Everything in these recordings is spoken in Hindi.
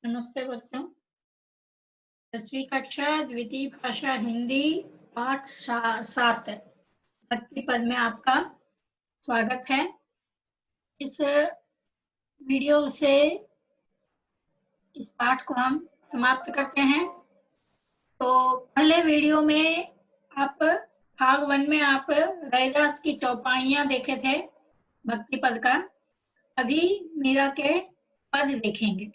नमस्ते बच्चों। 10वीं कक्षा द्वितीय भाषा हिंदी पाठ 7 भक्ति पद में आपका स्वागत है। इस वीडियो से इस पाठ को हम समाप्त करते हैं। तो पहले वीडियो में आप भाग 1 में आप रैदास की चौपाइयां देखे थे भक्ति पद का। अभी मीरा के पद देखेंगे।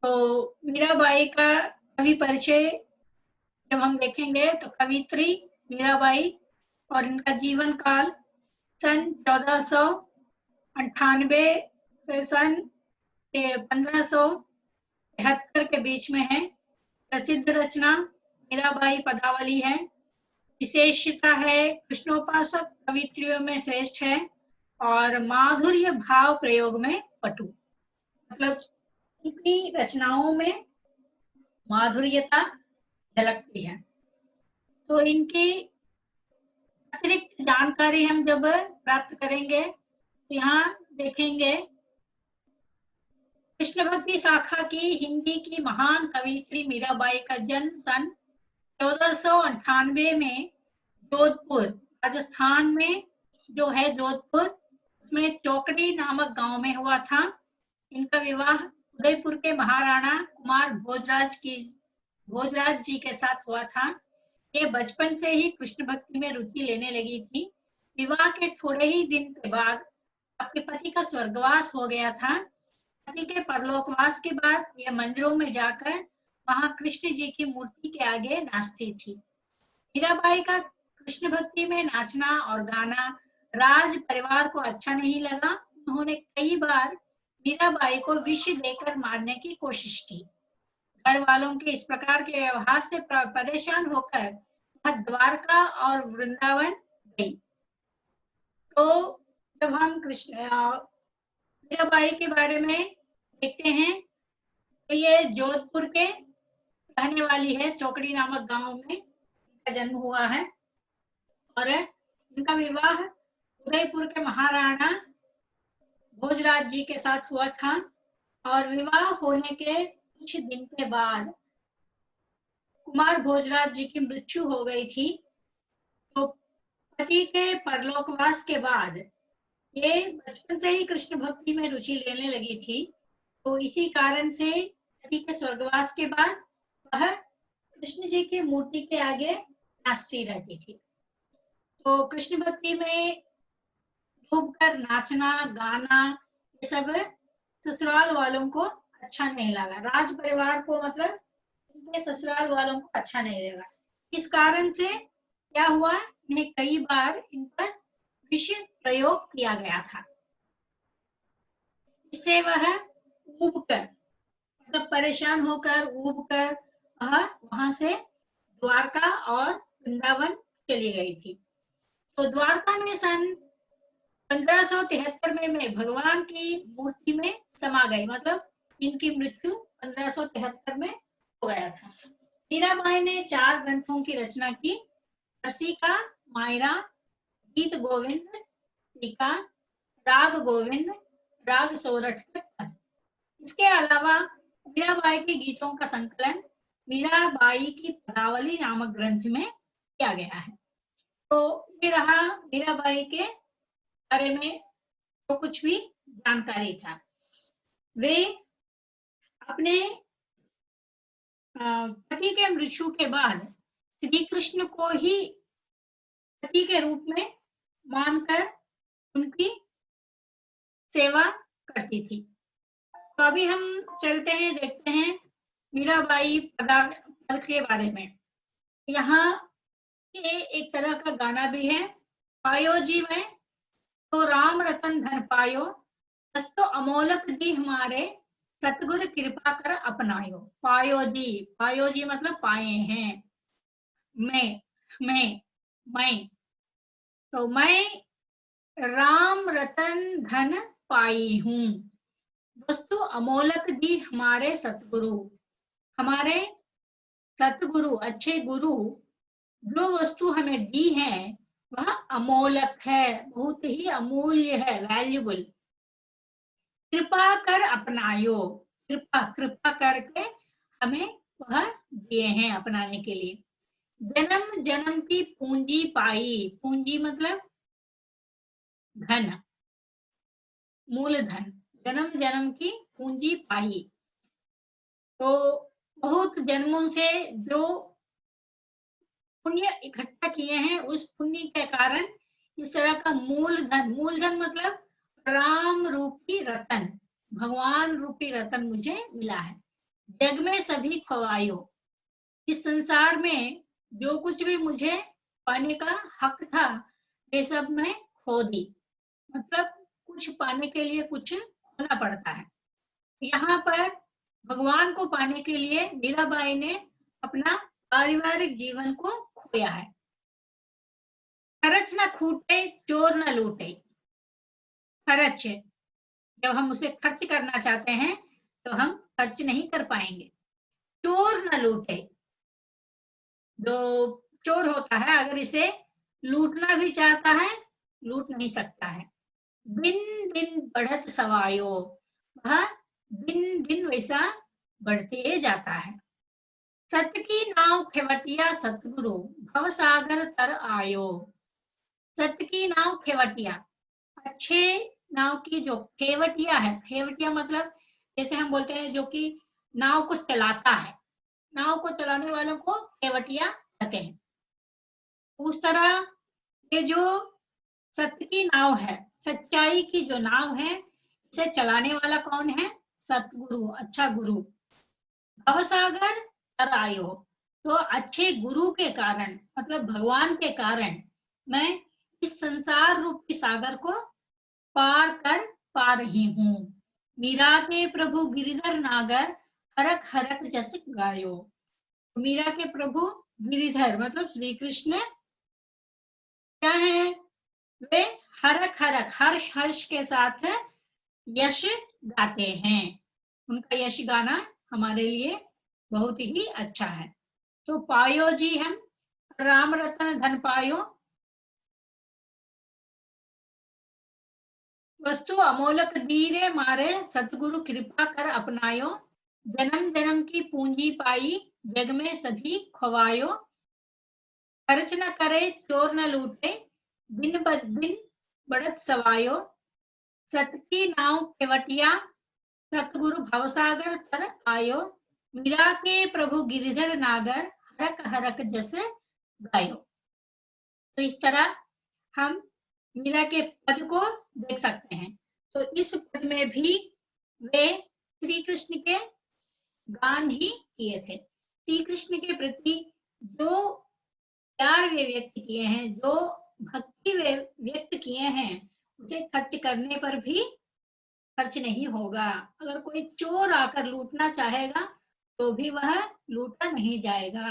तो मीराबाई का कवि परिचय जब हम देखेंगे तो कवित्री मीराबाई और इनका जीवन काल सन 1498 से सन 1573 के बीच में है। प्रसिद्ध रचना मीराबाई पदावली है। विशेषता है कृष्णोपासक कवित्रियों में श्रेष्ठ है और माधुर्य भाव प्रयोग में पटु। मतलब इनकी रचनाओं में माधुर्यता झलकती है। तो इनकी अतिरिक्त जानकारी हम जब प्राप्त करेंगे तो यहाँ देखेंगे कृष्ण भक्ति शाखा की हिंदी की महान कवियत्री मीराबाई का जन्म सन 1498 में जोधपुर राजस्थान में जो है जोधपुर में चौकड़ी नामक गांव में हुआ था। इनका विवाह उदयपुर के महाराणा कुमार भोजराज जी के साथ हुआ था। ये बचपन से ही कृष्ण भक्ति में रुचि लेने लगी थी। विवाह के थोड़े ही दिन के बाद अपने पति का स्वर्गवास हो गया था। पति के परलोकवास के बाद यह मंदिरों में जाकर वहां कृष्ण जी की मूर्ति के आगे नाचती थी। मीराबाई का कृष्ण भक्ति में नाचना और गाना राज परिवार को अच्छा नहीं लगा। उन्होंने कई बार मीराबाई को विष देकर मारने की कोशिश की। घर वालों के इस प्रकार के व्यवहार से परेशान होकर वह द्वारका और वृंदावन गई। तो जब हम मीराबाई के बारे में देखते हैं तो ये जोधपुर के रहने वाली है। चौकड़ी नामक गांव में इनका जन्म हुआ है और इनका विवाह उदयपुर के महाराणा भोजराज जी के साथ हुआ था और विवाह होने के कुछ दिन के बाद कुमार भोजराज जी की मृत्यु हो गई थी। तो पति के परलोकवास के बाद ये बचपन से ही कृष्ण भक्ति में रुचि लेने लगी थी। तो इसी कारण से पति के स्वर्गवास के बाद वह कृष्ण जी की मूर्ति के आगे नाचती रहती थी। तो कृष्ण भक्ति में डूबकर नाचना गाना ये सब ससुराल वालों को अच्छा नहीं लगा। राज परिवार को मतलब इनके ससुराल वालों को अच्छा नहीं लगा। इस कारण से क्या हुआ, इन्हें कई बार इन पर विष प्रयोग किया गया था। इससे वह ऊबकर मतलब परेशान होकर ऊबकर वह वहां से द्वारका और वृंदावन चली गई थी। तो द्वारका में सन 1573 में भगवान की मूर्ति में समा गई। मतलब इनकी मृत्यु 1573 में हो गया था। मीराबाई ने 4 ग्रंथों की रचना की। रसिका, मायरा, गीत गोविंद, टीका, राग गोविंद, राग सोरठ के पद। इसके अलावा मीराबाई के गीतों का संकलन मीराबाई की पदावली नामक ग्रंथ में किया गया है। तो ये रहा मीराबाई के बारे में तो कुछ भी जानकारी था। वे अपने पति के मृत्यु के बाद श्री कृष्ण को ही पति के रूप में मानकर उनकी सेवा करती थी। तो अभी हम चलते हैं, देखते हैं मीराबाई पद के बारे में। यहाँ ये एक तरह का गाना भी है। पायो जी में तो राम रतन धन पायो, तो अमोलक दी हमारे सतगुरु कृपा कर अपनायो। पायो जी मतलब पाए हैं। मैं तो मैं राम रतन धन पाई हूं, वस्तु अमोलक दी हमारे सतगुरु। हमारे सतगुरु अच्छे गुरु जो वस्तु हमें दी है वह अमोलक है, बहुत ही अमूल्य है, वैल्यूबल। कृपा कर अपनायो, कृपा कृपा करके हमें वह दिए हैं अपनाने के लिए। जन्म जन्म की पूंजी पाई, पूंजी मतलब धन, मूलधन, जन्म जन्म की पूंजी पाई। तो बहुत जन्मों से जो पुण्य इकट्ठा किए हैं उस पुण्य के कारण इस तरह का मूलधन, मूलधन मतलब राम रूपी रतन, भगवान रूपी रतन मुझे मिला है। जग में सभी खवायो, इस संसार में जो कुछ भी मुझे पाने का हक था ये सब मैं खो दी, मतलब कुछ पाने के लिए कुछ खोना पड़ता है। यहाँ पर भगवान को पाने के लिए मीराबाई ने अपना पारिवारिक जीवन को खोया है। खर्च न खूटे चोर न लूटे, खर्च जब हम उसे खर्च करना चाहते हैं तो हम खर्च नहीं कर पाएंगे। चोर न लूटे, जो चोर होता है अगर इसे लूटना भी चाहता है लूट नहीं सकता है। दिन दिन बढ़त सवायो, वह दिन दिन वैसा बढ़ते जाता है। सत्य की नाव खेवटिया सतगुरु, भव सागर तर आयो। सत्य की नाव खेवटिया, अच्छे नाव की जो खेवटिया है, खेवटिया मतलब जैसे हम बोलते हैं जो कि नाव को चलाता है, नाव को चलाने वालों को खेवटिया कहते हैं। उस तरह ये जो सत्य की नाव है, सच्चाई की जो नाव है, इसे चलाने वाला कौन है? सतगुरु, अच्छा गुरु। भवसागर तर आयो, तो अच्छे गुरु के कारण मतलब भगवान के कारण मैं इस संसार रूपी सागर को पार कर पा रही हूँ। मीरा के प्रभु गिरिधर नागर हरक हरक जस गायो। मीरा के प्रभु गिरिधर मतलब श्री कृष्ण क्या है? वे हरक हरक हर्ष हर्ष के साथ यश गाते हैं। उनका यश गाना हमारे लिए बहुत ही अच्छा है। तो पायो जी हम राम रतन धन पायो, वस्तु अमोलक दीरे मारे सतगुरु कृपा कर अपनायो। जन्म जन्म की पूंजी पाई जग में सभी खवायो। खर्च न करे चोर न लूटे, दिन ब दिन बढ़त सवायो। सत की नाव केवटिया सतगुरु भवसागर तर आयो। मीरा के प्रभु गिरिधर नागर हरक हरक जस गायो। तो इस तरह हम मीरा के पद को देख सकते हैं। तो इस पद में भी वे श्री कृष्ण के गान ही किए थे। श्री कृष्ण के प्रति जो प्यार वे व्यक्त किए हैं, जो भक्ति वे व्यक्त किए हैं, उसे खर्च करने पर भी खर्च नहीं होगा। अगर कोई चोर आकर लूटना चाहेगा तो भी वह लूटा नहीं जाएगा।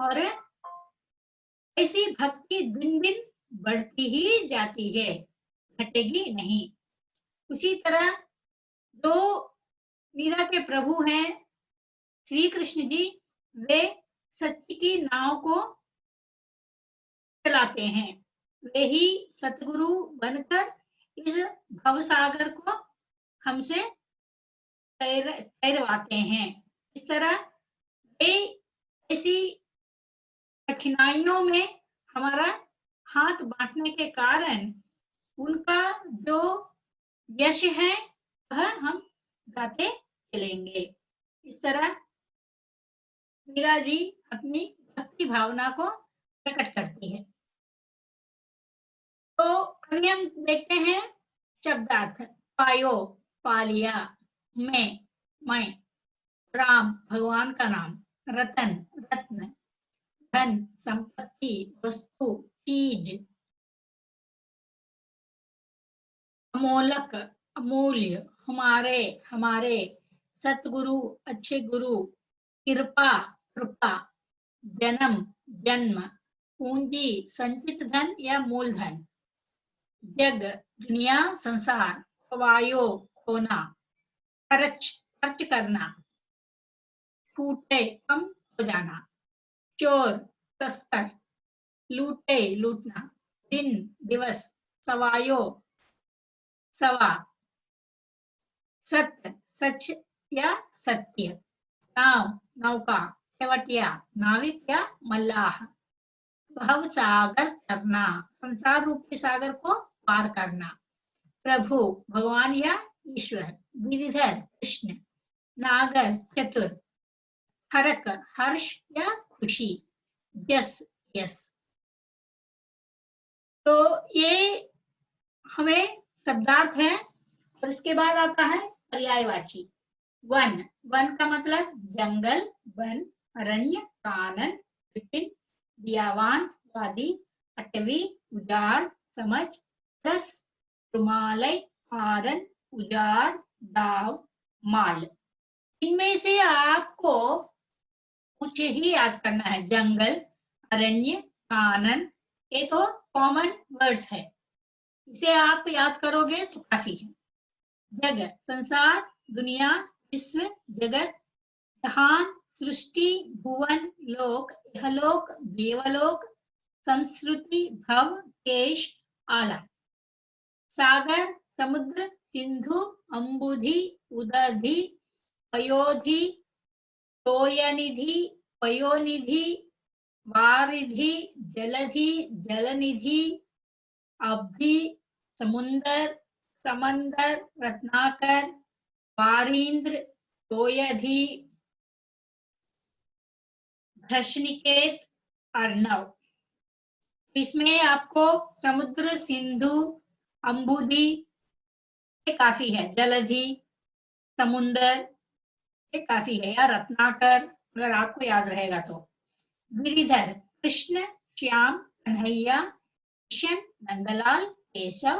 और ऐसी भक्ति दिन दिन बढ़ती ही जाती है, घटेगी नहीं। उसी तरह जो मीरा के प्रभु हैं श्री कृष्ण जी, वे सत्य की नाव को चलाते हैं। वे ही सतगुरु बनकर इस भवसागर को हमसे तैरवाते हैं। इस तरह वे ऐसी कठिनाइयों में हमारा हाथ बांटने के कारण उनका जो यश है वह हम गाते चलेंगे। इस तरह मीरा जी अपनी भक्ति भावना को प्रकट करती है। तो अभी हम देखते हैं शब्दार्थ। पायो पा लिया, मैं राम भगवान का नाम, रतन रत्न, धन संपत्ति वस्तु चीज, अमोलक अमूल्य हमारे, सतगुरु अच्छे गुरु, कृपा कृपा, जन्म जन्म, पूंजी संचित धन या मूलधन, जग दुनिया संसार, खवायो खोना, खर्च खर्च करना, छूटे कम हो जाना, चोर तस्कर, लूटे लूटना, दिन दिवस, सवायो सवा, सत्य सच या सत्य, नाव नौका, केवटिया नाविक या मल्लाह, भव सागर तरना संसार रूपी सागर को पार करना, प्रभु भगवान या ईश्वर, गिरिधर कृष्ण, नागर चतुर, हरक हर्ष या खुशी, यस यस। तो ये हमें शब्दार्थ है। और इसके बाद आता है पर्यायवाची। वन, वन का मतलब जंगल, वन, अरण्य, कानन, विपिन, दियावान, वादी, अटवी, उजाड़, समझ, रस, रुमालय, आरन, उजाड़, दाव, माल। इनमें से आपको कुछ ही याद करना है। जंगल, अरण्य, कानन, ये तो कॉमन वर्ड्स है, इसे आप याद करोगे तो काफी है। जगत संसार, दुनिया, विश्व, जगत, जहान, सृष्टि, भुवन, लोक, इहलोक, देवलोक, संस्कृति, भव, केश, आला, सागर, समुद्र, सिंधु, अंबुधि, उदधि, पयोधि, तोयनिधि, पयोनिधि, वारिधि, जलधि, जलनिधि, अब्धि, समुंदर, समंदर, रत्नाकर, वारींद्र, तोयधि, धर्षनिकेत, अर्णव। इसमें आपको समुद्र, सिंधु, अंबुधि ये काफी है, जलधि, समुंदर ये काफी है, या रत्नाकर अगर आपको याद रहेगा तो। गिरिधर कृष्ण, श्याम, कन्हैया, किशन, नंदलाल, केशव,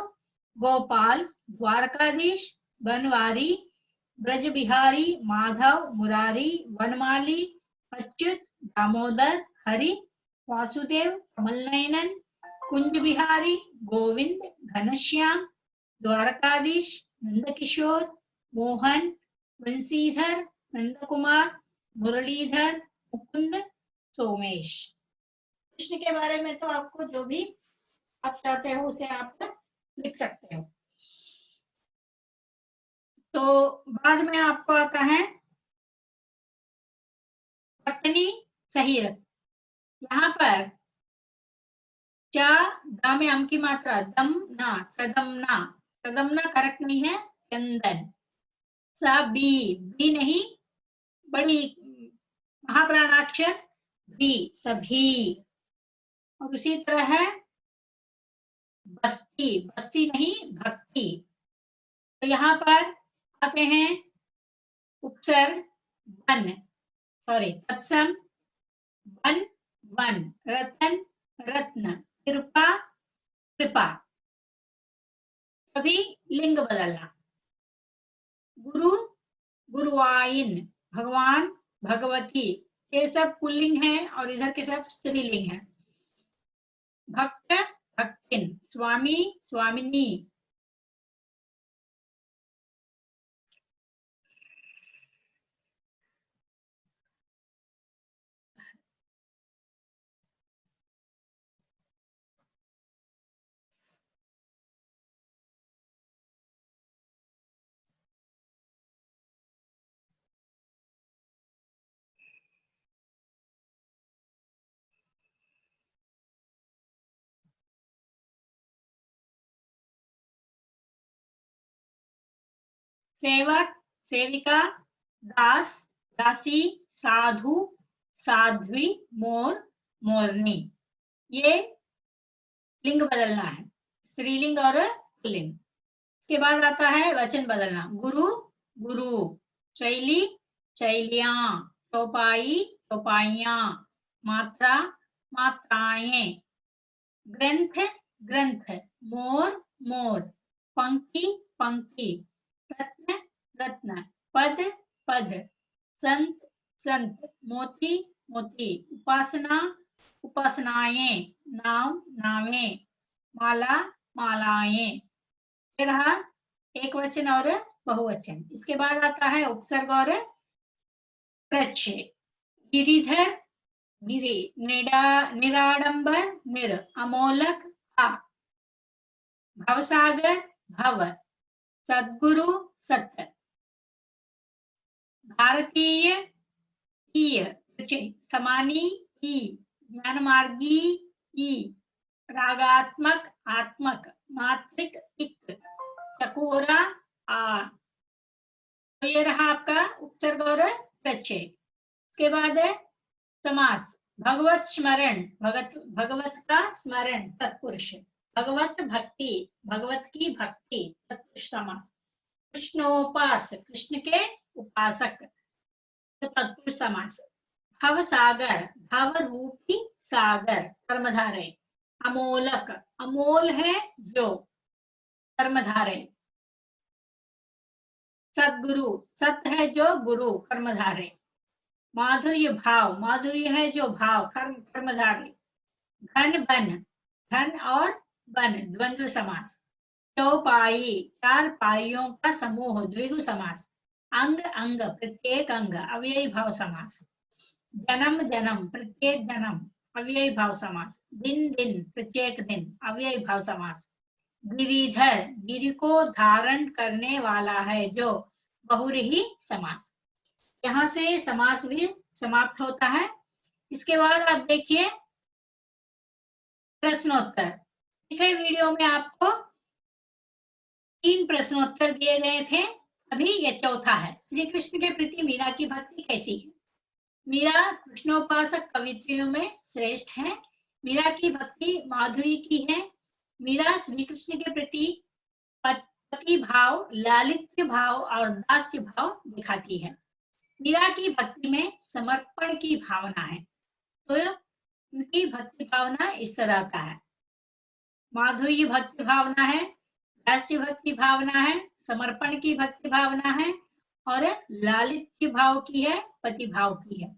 गोपाल, द्वारकाधीश, बनवारी, ब्रज बिहारी, माधव, मुरारी, वनमाली, अच्युत, दामोदर, हरि, वासुदेव, कमलनयन, कुंज बिहारी, गोविंद, घनश्याम, द्वारकाधीश, नंदकिशोर, मोहन, वंशीधर, नंदकुमार, मुरलीधर, मुकुंद, सोमेश। कृष्ण के बारे में तो आपको जो भी आप चाहते हो उसे आप लिख सकते हो। तो बाद में आपको आता है पत्नी सही। यहाँ पर चा दा में अम की मात्रा, दम ना, कदमना, कदमना करेक्ट नहीं है, चंदन। सा बी नहीं, बड़ी महाप्राणाक्षर भी, सभी। और उसी तरह है बस्ती, बस्ती नहीं भक्ति। तो यहाँ पर आते हैं उपसर्ग वन, सॉरी तत्सम, वन वन, रतन रत्न, कृपा कृपा। कभी लिंग बदलना, गुरु गुरुवाइन, भगवान भगवती, ये सब पुल्लिंग है और इधर के सब स्त्रीलिंग है। भक्त भक्तिन, स्वामी स्वामिनी। सेवक सेविका, दास दासी, साधु साध्वी, मोर मोरनी। ये लिंग बदलना है, स्त्रीलिंग और पुल्लिंग। इसके बाद आता है वचन बदलना, गुरु गुरु, शैली शैलियां, चौपाई चौपाइयां, मात्रा मात्राएं, ग्रंथ ग्रंथ, मोर मोर, पंक्ति पंक्ति, रत्न रत्न, पद पद, संत संत, मोती मोती, उपासना उपासनाएं, नाम नामें, माला मालाएं। फिर रहा एक वचन और बहुवचन। इसके बाद आता है उपसर्ग और प्रच्छ। गिरिधर गिरि, निराडंबर निर, अमोलक आ, भवसागर भव, सद्गुरु सत्य। भारतीय ईय, समानी ई, ज्ञानमार्गी ई, रागात्मक आत्मक, मात्रिक इक, चकोरा आ। तो ये रहा आपका उपसर्ग और प्रत्यय। उसके बाद है समास, भगवत स्मरण, भगवत का स्मरण तत्पुरुष, भगवत भक्ति, भगवत की भक्ति तत्पुरुष समास, कृष्णोपास, कृष्ण के उपासक तत्पुरुष समास, भव सागर, भव रूपी सागर कर्मधारय, अमोलक, अमोल है जो कर्मधारय, सद्गुरु, सत है जो गुरु कर्मधारय, माधुर्य भाव, माधुर्य है जो भाव कर्मधारय, घन बन, घन और बन द्वंद्व समास, चौपाई, चार पाइयों का समूह द्विगु समास, अंग अंग प्रत्येक अंग अव्ययी भाव समास, जन्म जन्म प्रत्येक जन्म अव्ययी भाव समास, दिन दिन प्रत्येक दिन अव्ययी भाव समास, गिरिधर, गिरि को धारण करने वाला है जो बहुव्रीहि समास। यहाँ से समास भी समाप्त होता है। इसके बाद आप देखिए प्रश्नोत्तर। पिछले वीडियो में आपको 3 प्रश्नोत्तर दिए गए थे, अभी ये चौथा है। श्री कृष्ण के प्रति मीरा की भक्ति कैसी है? मीरा कृष्णोपासक कवित्रियों में श्रेष्ठ है। मीरा की भक्ति माधुरी की है। मीरा श्री कृष्ण के प्रति पति भाव, लालित्य भाव और दास्य भाव दिखाती है। मीरा की भक्ति में समर्पण की भावना है। तो उनकी भक्ति भावना इस तरह का है, माधुर्य भक्ति भावना है, दास्य भक्ति भावना है, समर्पण की भक्ति भावना है और लालित्य भाव की है, पति भाव की है।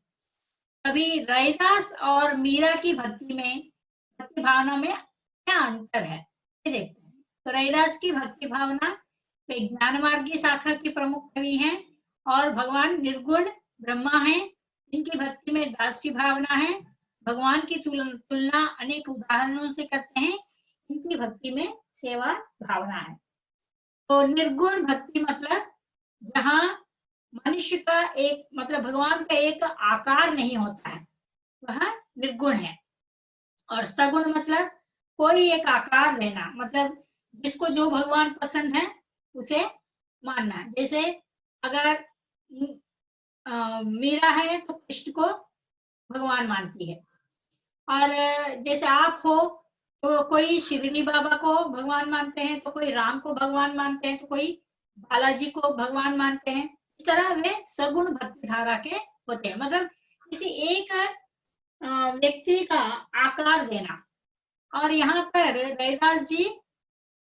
अभी रैदास और मीरा की भक्ति में, भक्ति भावना में क्या अंतर है ये देखते हैं। तो रैदास की भक्ति भावना ज्ञान मार्गी शाखा के प्रमुख कवि हैं और भगवान निर्गुण ब्रह्मा है। इनकी भक्ति में दास्य भावना है, भगवान की तुलना अनेक उदाहरणों से करते हैं। इनकी भक्ति में सेवा भावना है। तो निर्गुण भक्ति मतलब जहाँ मनुष्य का एक, मतलब भगवान का एक आकार नहीं होता है, वह निर्गुण है। और सगुण मतलब कोई एक आकार लेना, मतलब जिसको जो भगवान पसंद है उसे मानना। जैसे अगर मीरा है तो कृष्ण को भगवान मानती है, और जैसे आप हो तो कोई शिरडी बाबा को भगवान मानते हैं, तो कोई राम को भगवान मानते हैं, तो कोई बालाजी को भगवान मानते हैं। इस तरह वे सगुण भक्ति धारा के होते हैं, मतलब किसी एक व्यक्ति का आकार देना। और यहाँ पर रैदास जी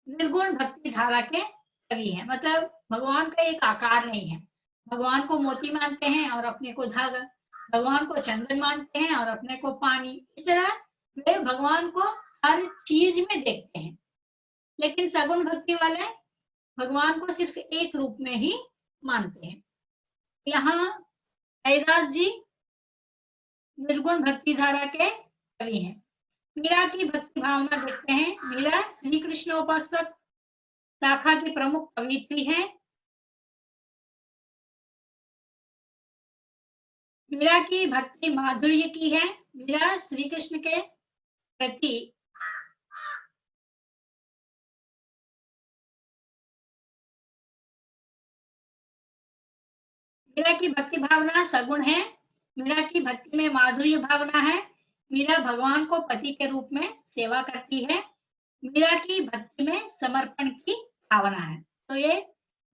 निर्गुण भक्ति धारा के कवि हैं, मतलब भगवान का एक आकार नहीं है। भगवान को मोती मानते हैं और अपने को धागा, भगवान को चंदन मानते हैं और अपने को पानी। इस तरह वे भगवान को हर चीज में देखते हैं। लेकिन सगुण भक्ति वाले भगवान को सिर्फ एक रूप में ही मानते हैं। यहाँ रैदास जी निर्गुण भक्ति धारा के कवि हैं। मीरा की भक्ति भावना देखते हैं। मीरा श्री कृष्ण उपासक शाखा की प्रमुख कवियत्री है। मीरा की भक्ति माधुर्य की है। मीरा श्री कृष्ण के प्रति मीरा की भक्ति भावना सगुण है। मीरा की भक्ति में माधुर्य भावना है। मीरा भगवान को पति के रूप में सेवा करती है। मीरा की भक्ति में समर्पण की भावना है। तो ये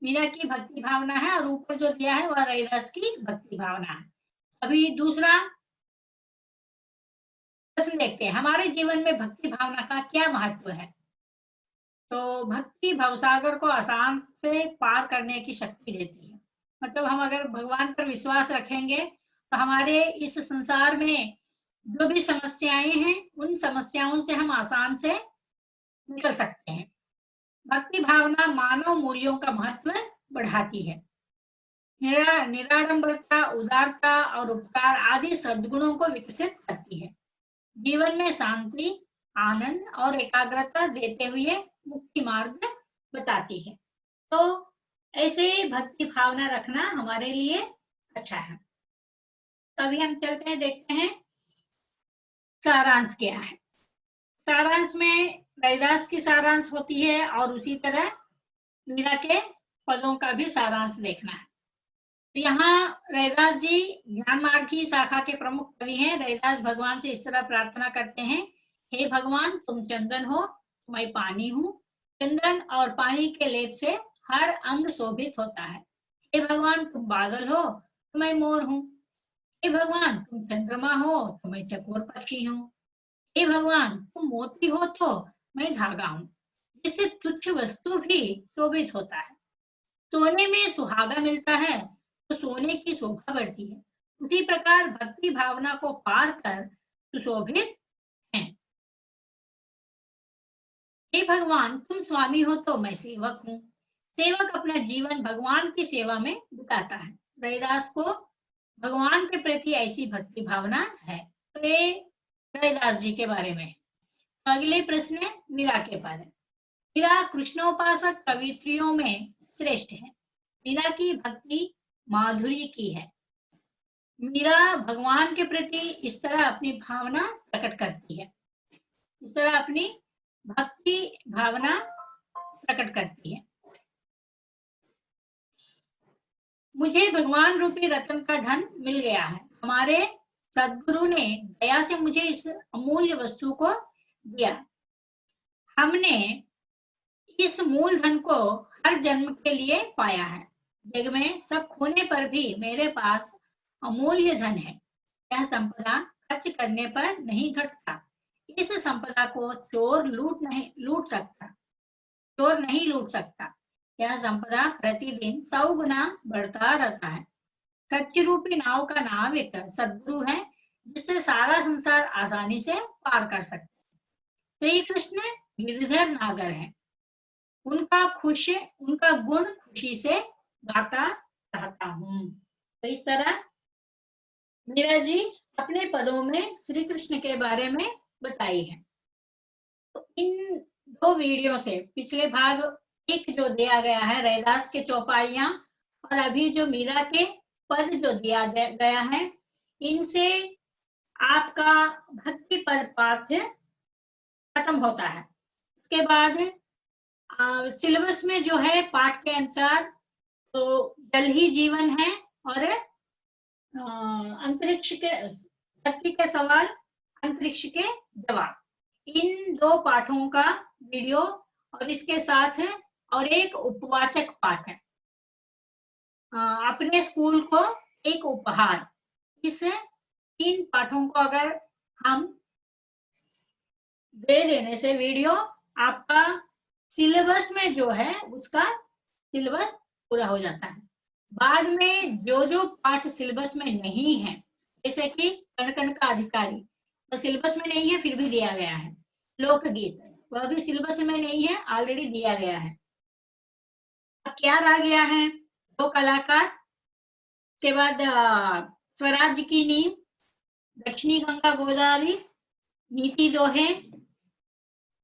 मीरा की भक्ति भावना है, और ऊपर जो दिया है वह रैदास की भक्ति भावना है। अभी दूसरा प्रश्न देखते हैं, हमारे जीवन में भक्ति भावना का क्या महत्व है? तो भक्ति भवसागर को आसान से पार करने की शक्ति देती है। मतलब हम अगर भगवान पर विश्वास रखेंगे तो हमारे इस संसार में जो भी समस्याएं हैं, उन समस्याओं से हम आसान से निकल सकते हैं। भक्ति भावना मानव मूल्यों का महत्व बढ़ाती है। निराडंबरता, उदारता और उपकार आदि सद्गुणों को विकसित करती है। जीवन में शांति, आनंद और एकाग्रता देते हुए मुक्ति मार्ग बताती है। तो ऐसे भक्ति भावना रखना हमारे लिए अच्छा है। तो अभी हम चलते हैं, देखते हैं सारांश क्या है। सारांश में रैदास की सारांश होती है और उसी तरह मीरा के पदों का भी सारांश देखना है। तो यहाँ रैदास जी ज्ञान मार्ग की शाखा के प्रमुख कवि हैं। रैदास भगवान से इस तरह प्रार्थना करते हैं, हे भगवान तुम चंदन हो, मैं पानी हूँ, चंदन और पानी के लेप से हर अंग शोभित होता है। हे भगवान तुम बादल हो तो मैं मोर हूँ, हे भगवान तुम चंद्रमा हो तो मैं चकोर पक्षी हूँ, हे भगवान तुम मोती हो तो मैं धागा हूँ, जिससे तुच्छ वस्तु भी शोभित होता है। सोने में सुहागा मिलता है तो सोने की शोभा बढ़ती है, उसी प्रकार भक्ति भावना को पार कर सुशोभित हैं। हे भगवान तुम स्वामी हो तो मैं सेवक हूँ, सेवक अपना जीवन भगवान की सेवा में बिताता है। रैदास को भगवान के प्रति ऐसी भक्ति भावना है। तो ये रैदास जी के बारे में। अगले प्रश्न है मीरा के बारे में। मीरा कृष्णोपासक कवित्रियों में श्रेष्ठ है। मीरा की भक्ति माधुरी की है। मीरा भगवान के प्रति इस तरह अपनी भावना प्रकट करती है, इस तरह अपनी भक्ति भावना प्रकट करती है। मुझे भगवान रूपी रत्न का धन मिल गया है। हमारे सद्गुरु ने दया से मुझे इस अमूल्य वस्तु को दिया। हमने इस मूल धन को हर जन्म के लिए पाया है। जग में सब खोने पर भी मेरे पास अमूल्य धन है। यह संपदा खर्च करने पर नहीं घटता। इस संपदा को चोर नहीं लूट सकता। यह संपदा प्रतिदिन 100 गुना बढ़ता रहता है। सच्ची रूपी नाव का नाविक सद्गुरु है, जिससे सारा संसार आसानी से पार कर सकते। श्री कृष्ण गिरधर नागर है। उनका गुण खुशी से गाता रहता हूँ। तो इस तरह मीरा जी अपने पदों में श्री कृष्ण के बारे में बताई है। तो इन दो वीडियो से पिछले भाग एक जो दिया गया है रैदास के चौपाइयां, और अभी जो मीरा के पद जो दिया गया है, इनसे आपका भक्ति पद पाठ्य खत्म होता है। इसके बाद सिलेबस में जो है पाठ के अनुसार तो जल ही जीवन है और अंतरिक्ष के धरती के सवाल, अंतरिक्ष के जवाब, इन दो पाठों का वीडियो और इसके साथ और एक उपवाचक पाठ है। अपने स्कूल को एक उपहार, इस 3 पाठों को अगर हम दे देने से वीडियो आपका सिलेबस में जो है उसका सिलेबस पूरा हो जाता है। बाद में जो जो पाठ सिलेबस में नहीं है, जैसे कि कण कण का अधिकारी, तो सिलेबस में नहीं है फिर भी दिया गया है। लोकगीत, वह भी सिलेबस में नहीं है, ऑलरेडी दिया गया है। अब क्या रह गया है? 2 कलाकार के बाद स्वराज्य की नींव, दक्षिणी गंगा गोदावरी, नीति दोहे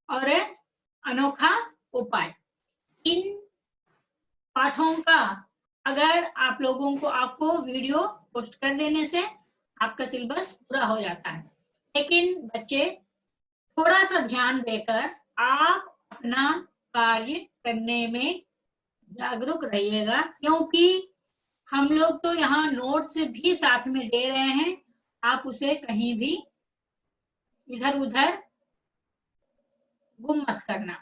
और अनोखा उपाय। इन पाठों का अगर आप लोगों को आपको वीडियो पोस्ट कर देने से आपका सिलेबस पूरा हो जाता है। लेकिन बच्चे थोड़ा सा ध्यान देकर आप अपना कार्य करने में जागरूक रहिएगा, क्योंकि हम लोग तो यहाँ नोट्स भी साथ में दे रहे हैं। आप उसे कहीं भी इधर उधर गुम मत करना,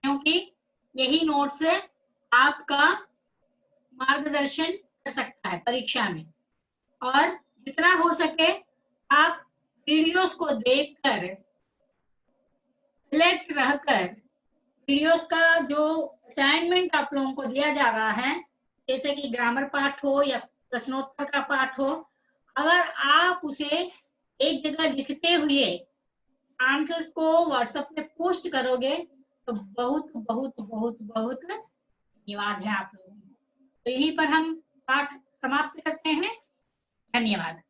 क्योंकि यही नोट्स आपका मार्गदर्शन कर सकता है परीक्षा में। और जितना हो सके आप वीडियोस को देखकर अलर्ट रहकर, वीडियोस का जो असाइनमेंट आप लोगों को दिया जा रहा है, जैसे कि ग्रामर पाठ हो या प्रश्नोत्तर का पाठ हो, अगर आप उसे एक जगह लिखते हुए आंसर्स को व्हाट्सएप पे पोस्ट करोगे तो बहुत बहुत बहुत बहुत धन्यवाद है आप लोगों को। तो यहीं पर हम पाठ समाप्त करते हैं। धन्यवाद।